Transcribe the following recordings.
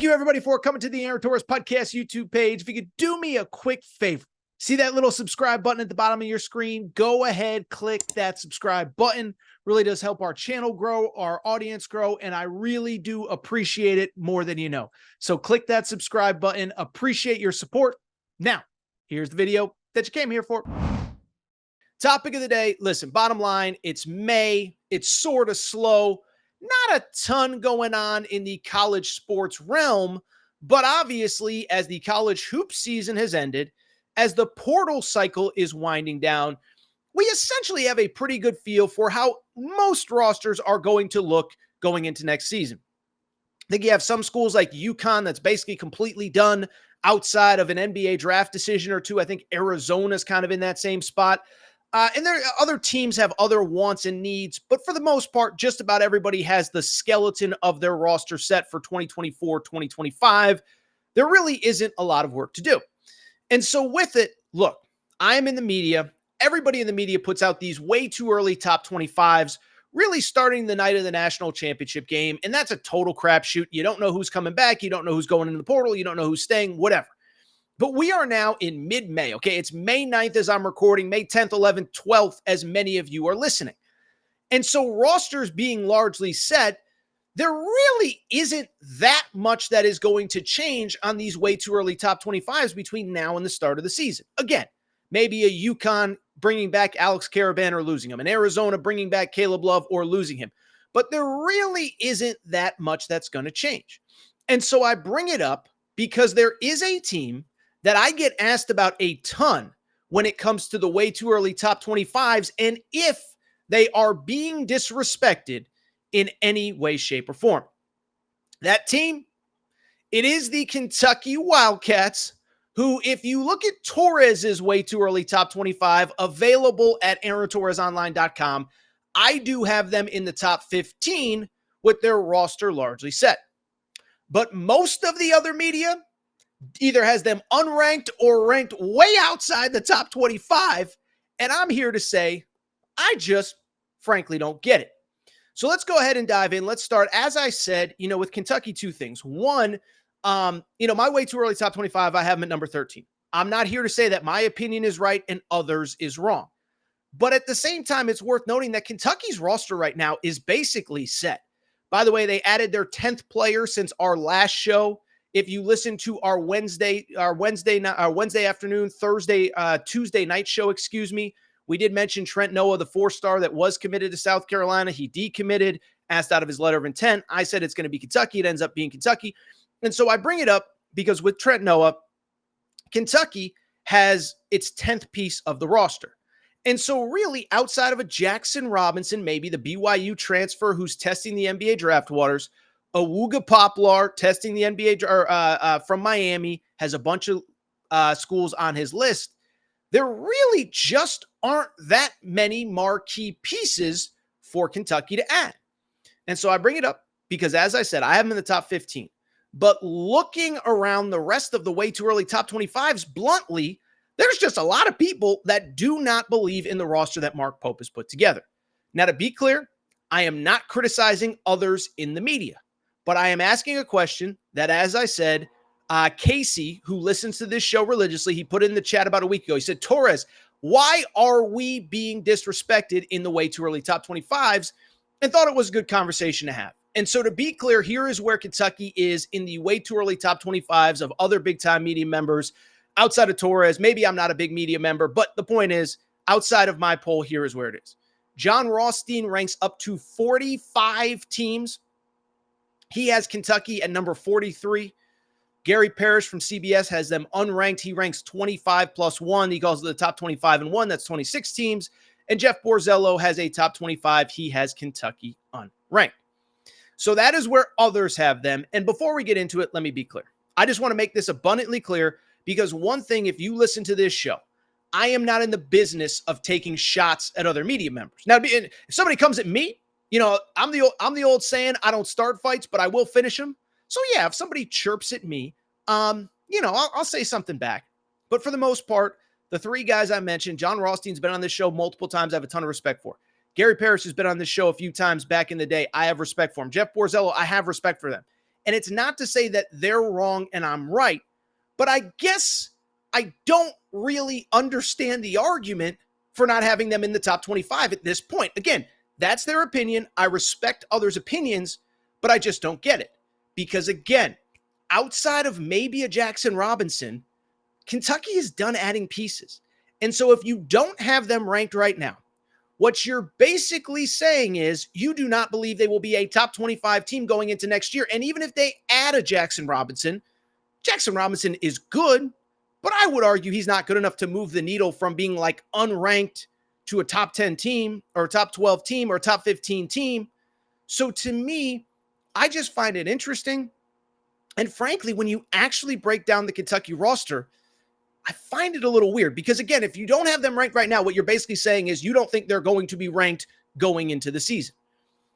Thank you, everybody, for coming to the Aaron Torres Podcast YouTube page. If you could do me a quick favor, see that little subscribe button at the bottom of your screen? Go ahead, click that subscribe button. Really does help our channel grow, our audience grow, and I really do appreciate it more than you know. So click that subscribe button. Appreciate your support. Now, here's the video that you came here for. Topic of the day. Listen, bottom line, it's May. It's sort of slow. Not a ton going on in the college sports realm, but obviously as the college hoop season has ended, as the portal cycle is winding down, we essentially have a pretty good feel for how most rosters are going to look going into next season. I think you have some schools like UConn that's basically completely done outside of an NBA draft decision or two. I think Arizona's kind of in that same spot. And there other teams have other wants and needs, but for the most part, just about everybody has the skeleton of their roster set for 2024, 2025. There really isn't a lot of work to do. And so with it, look, I'm in the media. Everybody in the media puts out these way too early top 25s, really starting the night of the national championship game. And that's a total crapshoot. You don't know who's coming back. You don't know who's going into the portal. You don't know who's staying, whatever. But we are now in mid-May, okay? It's May 9th as I'm recording, May 10th, 11th, 12th, as many of you are listening. And so rosters being largely set, there really isn't that much that is going to change on these way too early top 25s between now and the start of the season. Again, maybe a UConn bringing back Alex Caravan or losing him, an Arizona bringing back Caleb Love or losing him. But there really isn't that much that's going to change. And so I bring it up because there is a team that I get asked about a ton when it comes to the way too early top 25s and if they are being disrespected in any way, shape, or form. That team, it is the Kentucky Wildcats, who, if you look at Torres's way too early top 25, available at AaronTorresOnline.com, I do have them in the top 15 with their roster largely set. But most of the other media either has them unranked or ranked way outside the top 25. And I'm here to say, I just frankly don't get it. So let's go ahead and dive in. Let's start, as I said, with Kentucky, two things. One, my way too early top 25, I have them at number 13. I'm not here to say that my opinion is right and others is wrong. But at the same time, it's worth noting that Kentucky's roster right now is basically set. By the way, they added their 10th player since our last show. If you listen to our Wednesday afternoon, Tuesday night show, we did mention Trent Noah, the 4-star that was committed to South Carolina. He decommitted, asked out of his letter of intent. I said it's going to be Kentucky. It ends up being Kentucky. And so I bring it up because with Trent Noah, Kentucky has its 10th piece of the roster. And so really outside of a Jackson Robinson, maybe the BYU transfer who's testing the NBA draft waters, Awuga Poplar testing the NBA from Miami, has a bunch of schools on his list. There really just aren't that many marquee pieces for Kentucky to add. And so I bring it up because, as I said, I have them in the top 15. But looking around the rest of the way too early top 25s, bluntly, there's just a lot of people that do not believe in the roster that Mark Pope has put together. Now, to be clear, I am not criticizing others in the media. But I am asking a question that, as I said, Casey, who listens to this show religiously, he put in the chat about a week ago. He said, Torres, why are we being disrespected in the way too early top 25s? And thought it was a good conversation to have. And so to be clear, here is where Kentucky is in the way too early top 25s of other big-time media members outside of Torres. Maybe I'm not a big media member, but the point is, outside of my poll, here is where it is. John Rothstein ranks up to 45 teams. He has Kentucky at number 43. Gary Parrish from CBS has them unranked. He ranks 25 plus 1. He calls it the top 25 and 1. That's 26 teams. And Jeff Borzello has a top 25. He has Kentucky unranked. So that is where others have them. And before we get into it, let me be clear. I just want to make this abundantly clear because one thing, if you listen to this show, I am not in the business of taking shots at other media members. Now, if somebody comes at me, I'm the old saying, I don't start fights, but I will finish them. So yeah, if somebody chirps at me, I'll say something back. But for the most part, the three guys I mentioned, John Rothstein's been on this show multiple times. I have a ton of respect for. Gary Parrish has been on this show a few times back in the day. I have respect for him. Jeff Borzello, I have respect for them. And it's not to say that they're wrong and I'm right, but I guess I don't really understand the argument for not having them in the top 25 at this point. Again, that's their opinion. I respect others' opinions, but I just don't get it. Because again, outside of maybe a Jackson Robinson, Kentucky is done adding pieces. And so if you don't have them ranked right now, what you're basically saying is you do not believe they will be a top 25 team going into next year. And even if they add a Jackson Robinson is good, but I would argue he's not good enough to move the needle from being like unranked to a top 10 team or a top 12 team or a top 15 team. So to me, I just find it interesting. And frankly, when you actually break down the Kentucky roster, I find it a little weird because, again, if you don't have them ranked right now, what you're basically saying is you don't think they're going to be ranked going into the season.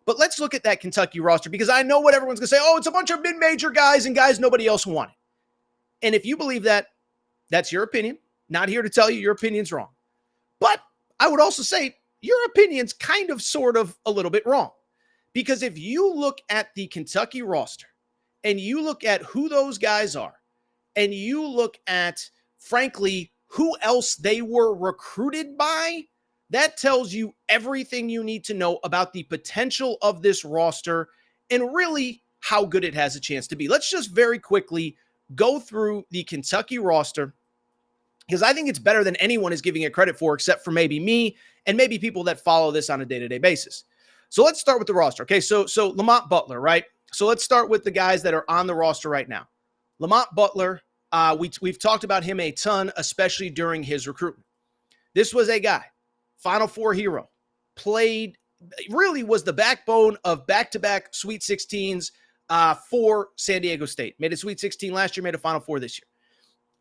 But let's look at that Kentucky roster because I know what everyone's going to say. Oh, it's a bunch of mid-major guys and guys nobody else wanted. And if you believe that, that's your opinion. Not here to tell you your opinion's wrong. But I would also say your opinion's kind of, sort of, a little bit wrong. Because if you look at the Kentucky roster and you look at who those guys are and you look at, frankly, who else they were recruited by, that tells you everything you need to know about the potential of this roster and really how good it has a chance to be. Let's just very quickly go through the Kentucky roster because I think it's better than anyone is giving it credit for, except for maybe me and maybe people that follow this on a day-to-day basis. So let's start with the roster. Okay, so Lamont Butler, right? So let's start with the guys that are on the roster right now. Lamont Butler, we've talked about him a ton, especially during his recruitment. This was a guy, Final Four hero, really was the backbone of back-to-back Sweet 16s for San Diego State. Made a Sweet 16 last year, made a Final Four this year.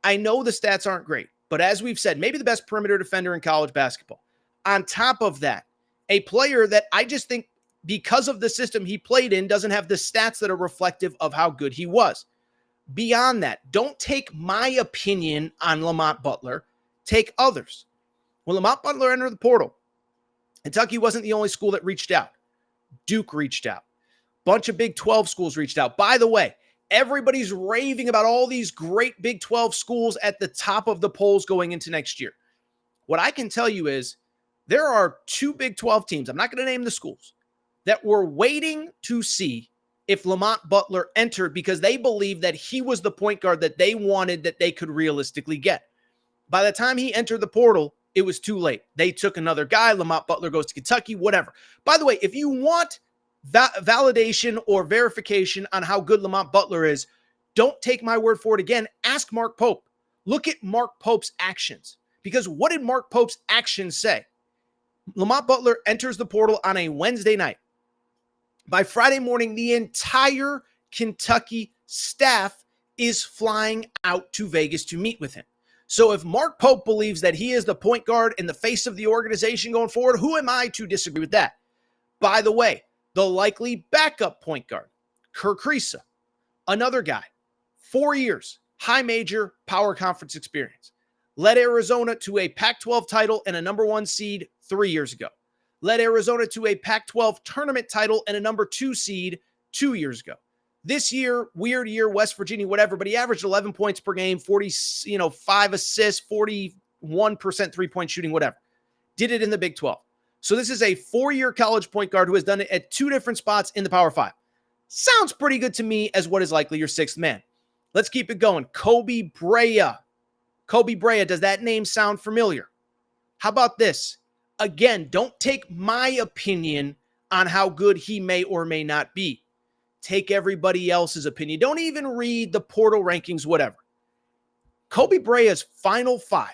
I know the stats aren't great, but as we've said, maybe the best perimeter defender in college basketball. On top of that, a player that I just think because of the system he played in doesn't have the stats that are reflective of how good he was. Beyond that, don't take my opinion on Lamont Butler. Take others. When Lamont Butler entered the portal, Kentucky wasn't the only school that reached out. Duke reached out. Bunch of Big 12 schools reached out. By the way, everybody's raving about all these great Big 12 schools at the top of the polls going into next year. What I can tell you is there are 2 Big 12 teams, I'm not going to name the schools, that were waiting to see if Lamont Butler entered because they believed that he was the point guard that they wanted that they could realistically get. By the time he entered the portal, it was too late. They took another guy. Lamont Butler goes to Kentucky, whatever. By the way, if you want validation or verification on how good Lamont Butler is, don't take my word for it again. Ask Mark Pope. Look at Mark Pope's actions. Because what did Mark Pope's actions say? Lamont Butler enters the portal on a Wednesday night. By Friday morning, the entire Kentucky staff is flying out to Vegas to meet with him. So if Mark Pope believes that he is the point guard and the face of the organization going forward, who am I to disagree with that? By the way, the likely backup point guard, Kerr Kriisa, another guy, 4 years, high major power conference experience, led Arizona to a Pac-12 title and a number 1 seed 3 years ago. Led Arizona to a Pac-12 tournament title and a number 2 seed 2 years ago. This year, weird year, West Virginia, whatever, but he averaged 11 points per game, 5 assists, 41% three-point shooting, whatever. Did it in the Big 12. So this is a 4-year college point guard who has done it at 2 different spots in the Power 5. Sounds pretty good to me as what is likely your 6th man. Let's keep it going. Kobe Brea. Kobe Brea, does that name sound familiar? How about this? Again, don't take my opinion on how good he may or may not be. Take everybody else's opinion. Don't even read the portal rankings, whatever. Kobe Brea's Final 5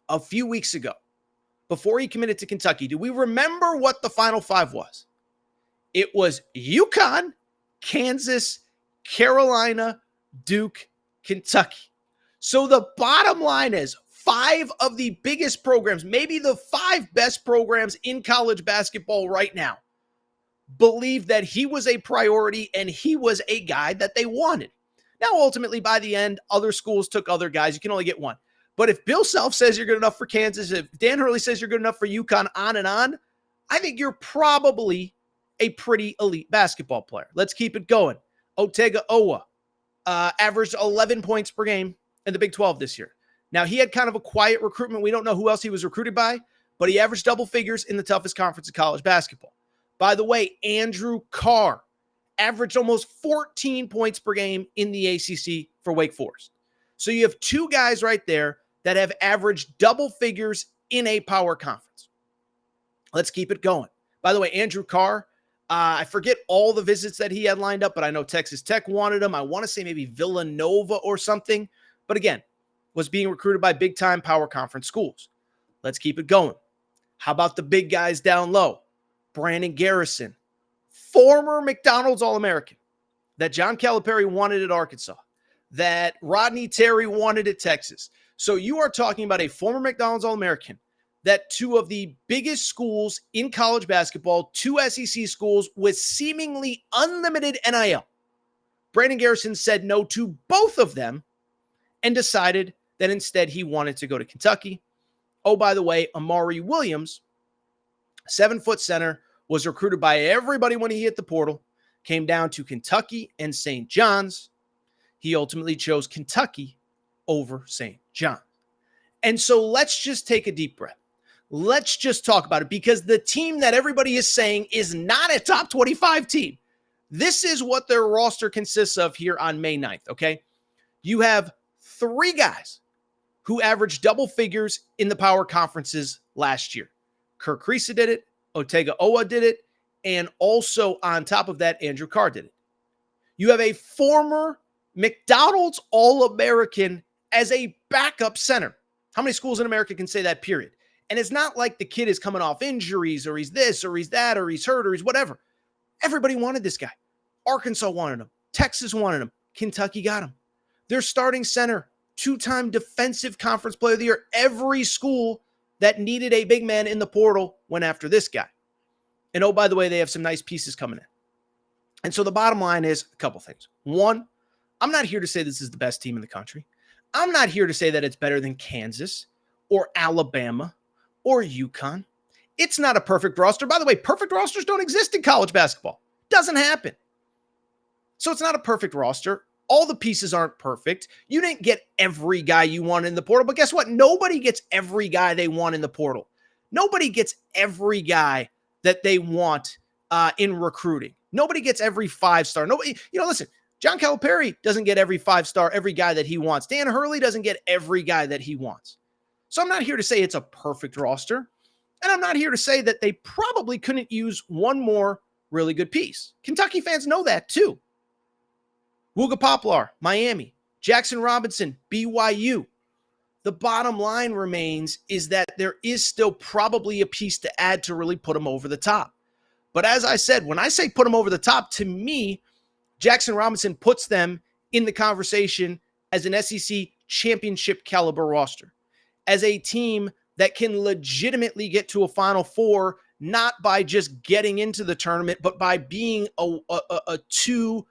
a few weeks ago, before he committed to Kentucky, do we remember what the Final 5 was? It was UConn, Kansas, Carolina, Duke, Kentucky. So the bottom line is 5 of the biggest programs, maybe the 5 best programs in college basketball right now, believed that he was a priority and he was a guy that they wanted. Now, ultimately, by the end, other schools took other guys. You can only get one. But if Bill Self says you're good enough for Kansas, if Dan Hurley says you're good enough for UConn, on and on, I think you're probably a pretty elite basketball player. Let's keep it going. Otegaowa averaged 11 points per game in the Big 12 this year. Now, he had kind of a quiet recruitment. We don't know who else he was recruited by, but he averaged double figures in the toughest conference in college basketball. By the way, Andrew Carr averaged almost 14 points per game in the ACC for Wake Forest. So you have two guys right there that have averaged double figures in a power conference. Let's keep it going. By the way, Andrew Carr, I forget all the visits that he had lined up, but I know Texas Tech wanted him. I want to say maybe Villanova or something. But again, was being recruited by big-time power conference schools. Let's keep it going. How about the big guys down low? Brandon Garrison, former McDonald's All-American that John Calipari wanted at Arkansas, that Rodney Terry wanted at Texas. So you are talking about a former McDonald's All-American that two of the biggest schools in college basketball, two SEC schools with seemingly unlimited NIL. Brandon Garrison said no to both of them and decided that instead he wanted to go to Kentucky. Oh, by the way, Amari Williams, 7-foot center, was recruited by everybody when he hit the portal, came down to Kentucky and St. John's. He ultimately chose Kentucky over St. John's. And so let's just take a deep breath. Let's just talk about it, because the team that everybody is saying is not a top 25 team. This is what their roster consists of here on May 9th, okay? You have three guys who averaged double figures in the power conferences last year. Kirk Kriisa did it, Otegaowa did it, and also on top of that, Andrew Carr did it. You have a former McDonald's All-American as a backup center. How many schools in America can say that, period? And it's not like the kid is coming off injuries or he's this or he's that or he's hurt or he's whatever. Everybody wanted this guy. Arkansas wanted him. Texas wanted him. Kentucky got him. Their starting center, two-time defensive conference player of the year. Every school that needed a big man in the portal went after this guy. And oh, by the way, they have some nice pieces coming in. And so the bottom line is a couple things. One, I'm not here to say this is the best team in the country. I'm not here to say that it's better than Kansas or Alabama or UConn. It's not a perfect roster. By the way, perfect rosters don't exist in college basketball. Doesn't happen. So it's not a perfect roster. All the pieces aren't perfect. You didn't get every guy you want in the portal, but guess what? Nobody gets every guy they want in the portal. Nobody gets every guy that they want in recruiting. Nobody gets every five-star. Nobody, listen, John Calipari doesn't get every five-star, every guy that he wants. Dan Hurley doesn't get every guy that he wants. So I'm not here to say it's a perfect roster, and I'm not here to say that they probably couldn't use one more really good piece. Kentucky fans know that too. Wooga Poplar, Miami, Jackson Robinson, BYU. The bottom line remains is that there is still probably a piece to add to really put them over the top. But as I said, when I say put them over the top, to me, Jackson Robinson puts them in the conversation as an SEC championship caliber roster, as a team that can legitimately get to a Final Four, not by just getting into the tournament, but by being a 2-3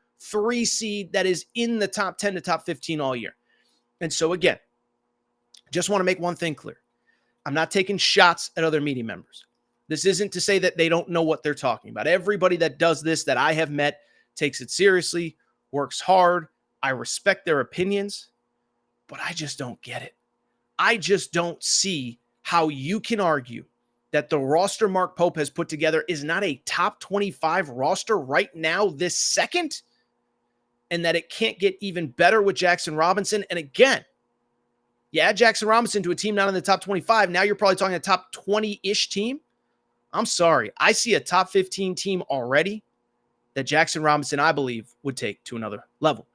seed that is in the top 10 to top 15 all year. And so again, just want to make one thing clear. I'm not taking shots at other media members. This isn't to say that they don't know what they're talking about. Everybody that does this that I have met takes it seriously, works hard. I respect their opinions, but I just don't get it. I just don't see how you can argue that the roster Mark Pope has put together is not a top 25 roster right now, this second, and that it can't get even better with Jackson Robinson. And again, you add Jackson Robinson to a team not in the top 25, now you're probably talking a top 20-ish team. I'm sorry. I see a top 15 team already that Jackson Robinson, I believe, would take to another level.